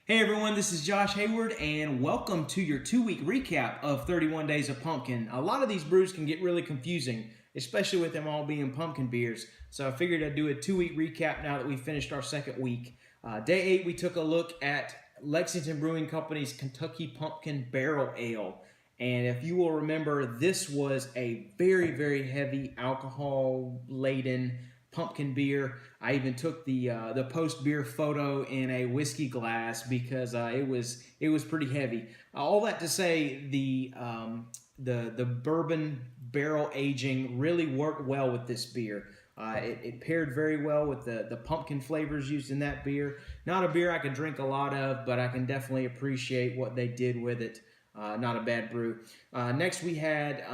Hey everyone, this is Josh Hayward, and welcome to your 2-week recap of 31 Days of Pumpkin. A lot of these brews can get really confusing, especially with them all being pumpkin beers. So I figured I'd do a 2-week recap now that we finished our second week. Day 8, we took a look at Lexington Brewing Company's Kentucky Pumpkin Barrel Ale. And if you will remember, this was a very, very heavy alcohol-laden pumpkin beer. I even took the post beer photo in a whiskey glass because it was pretty heavy. All that to say, the bourbon barrel aging really worked well with this beer. It paired very well with the pumpkin flavors used in that beer. Not a beer I could drink a lot of, but I can definitely appreciate what they did with it. Not a bad brew. Next we had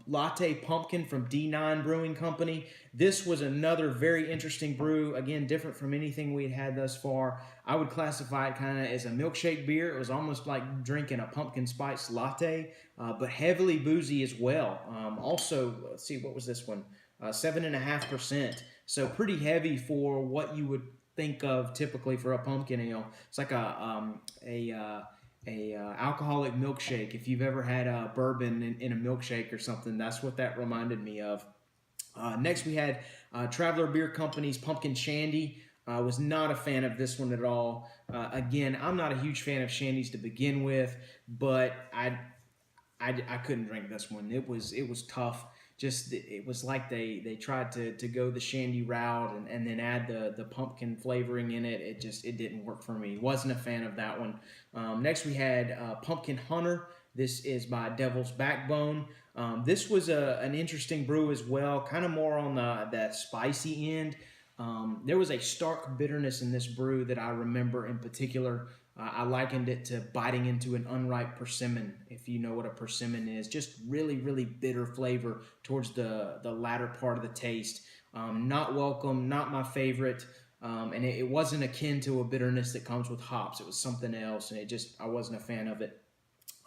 Latte Pumpkin from D9 Brewing Company. This was another very interesting brew. Again, different from anything we'd had thus far. I would classify it kind of as a milkshake beer. It was almost like drinking a pumpkin spice latte, but heavily boozy as well. Also, let's see, what was this one? 7.5%. So pretty heavy for what you would think of typically for a pumpkin ale. It's like a alcoholic milkshake. If you've ever had a bourbon in a milkshake or something, that's what that reminded me of. Next we had Traveler Beer Company's Pumpkin Shandy. Was not a fan of this one at all. Again, I'm not a huge fan of Shandies to begin with, but I couldn't drink this one. It was tough. Just it was like they tried to go the Shandy route and then add the pumpkin flavoring in it. It didn't work for me. Wasn't a fan of that one. Next we had Pumpkin Hunter. This is by Devil's Backbone. This was an interesting brew as well, kind of more on that spicy end. There was a stark bitterness in this brew that I remember in particular. I likened it to biting into an unripe persimmon, if you know what a persimmon is. Just really, really bitter flavor towards the latter part of the taste. Not welcome, not my favorite, and it wasn't akin to a bitterness that comes with hops. It was something else, and I wasn't a fan of it.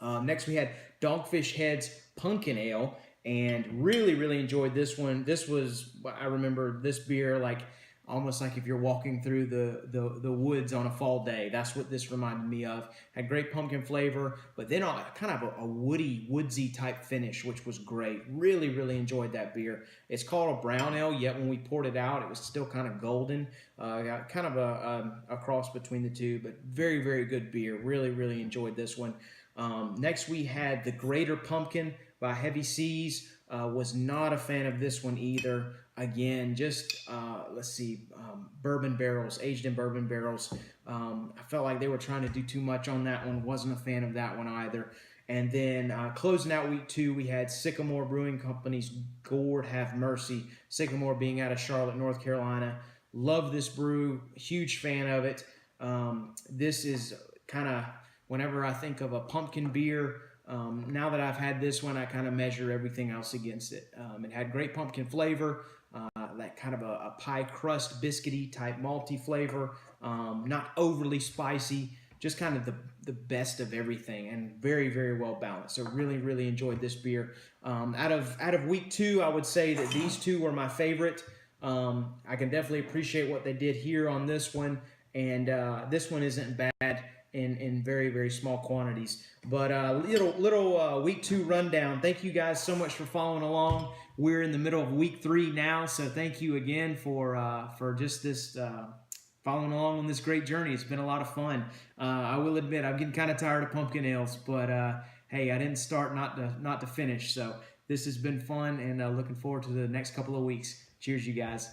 Next, we had Dogfish Head's Punkin Ale, and really, really enjoyed this one. This was, I remember this beer like almost like if you're walking through the woods on a fall day. That's what this reminded me of. Had great pumpkin flavor, but then kind of a woody, woodsy type finish, which was great. Really, really enjoyed that beer. It's called a brown ale, yet when we poured it out, it was still kind of golden. Got kind of a cross between the two, but very, very good beer. Really, really enjoyed this one. Next, we had the Greater Pumpkin by Heavy Seas. Was not a fan of this one either. Again, just, let's see, bourbon barrels, aged in bourbon barrels. I felt like they were trying to do too much on that one. Wasn't a fan of that one either. And then closing out week 2, we had Sycamore Brewing Company's Gourd Have Mercy. Sycamore being out of Charlotte, North Carolina. Love this brew. Huge fan of it. This is kind of, whenever I think of a pumpkin beer, now that I've had this one, I kind of measure everything else against it. It had great pumpkin flavor, that kind of a pie crust biscuity type malty flavor, not overly spicy, just kind of the best of everything, and very, very well balanced. So really, really enjoyed this beer. Out of week 2, I would say that these two were my favorite. I can definitely appreciate what they did here on this one, and this one isn't bad in very, very small quantities. But little week 2 rundown. Thank you guys so much for following along. We're in the middle of week 3 now, so thank you again for just this following along on this great journey. It's been a lot of fun. I will admit I'm getting kind of tired of pumpkin ales, but hey, I didn't start not to finish. So this has been fun, and looking forward to the next couple of weeks. Cheers, you guys.